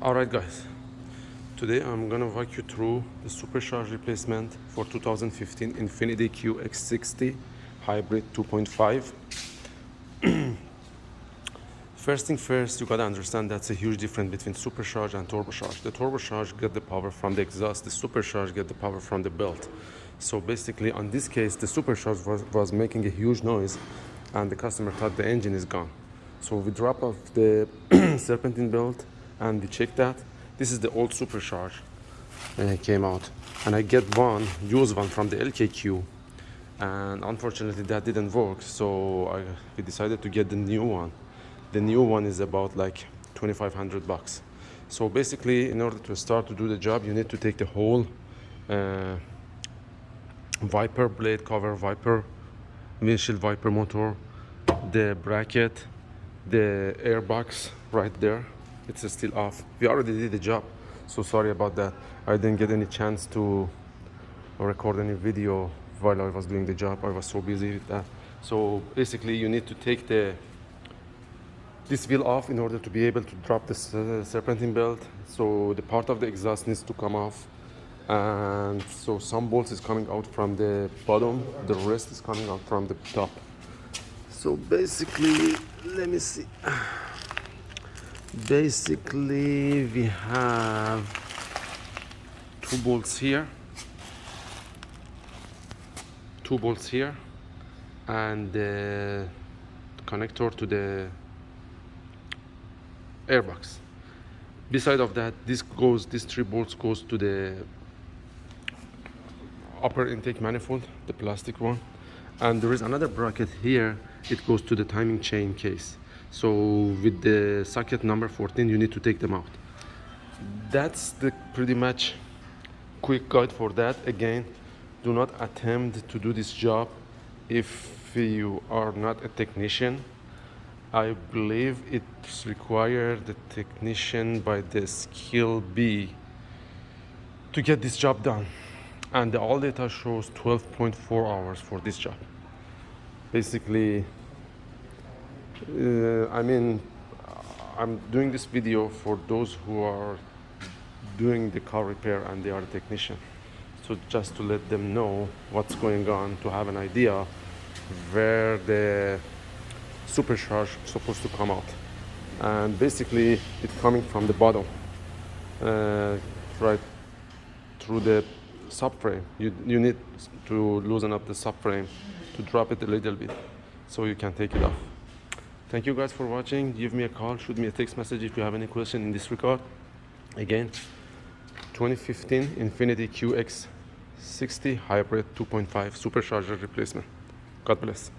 Alright guys, today I'm gonna walk you through the supercharge replacement for 2015 Infiniti QX60 Hybrid 2.5. First thing first, you gotta understand that's a huge difference between supercharge and turbocharge. The turbocharge get the power from the exhaust, the supercharge get the power from the belt. So basically on this case, the supercharge was making a huge noise and the customer thought the engine is gone. So we drop off the serpentine belt and we check that. This is the old supercharge came out, and I get one used one from the LKQ, and unfortunately that didn't work, so we decided to get the new one. The new one is about like 2,500 bucks. So basically, in order to start to do the job, you need to take the whole wiper blade cover, wiper windshield wiper motor, the bracket, the airbox right there. It's still off. We already did the job, so sorry about that. I didn't get any chance to record any video while I was doing the job. I was so busy with that. So basically you need to take this wheel off in order to be able to drop the serpentine belt. So the part of the exhaust needs to come off, and so some bolts is coming out from the bottom, the rest is coming out from the top. So basically, let me see. Basically, we have two bolts here, and the connector to the airbox. Beside of that, these three bolts goes to the upper intake manifold, the plastic one, and there is another bracket here. It goes to the timing chain case. So with the socket number 14, you need to take them out. That's the pretty much quick guide for that. Again, do not attempt to do this job if you are not a technician. I believe it's required the technician by the skill B to get this job done, and the all data shows 12.4 hours for this job. Basically, I'm doing this video for those who are doing the car repair and they are a technician. So just to let them know what's going on, to have an idea where the supercharge is supposed to come out. And basically it's coming from the bottom, right through the subframe. You need to loosen up the subframe to drop it a little bit so you can take it off. Thank you guys for watching. Give me a call, shoot me a text message if you have any question in this regard. Again, 2015 Infiniti QX60 Hybrid 2.5 supercharger replacement. God bless.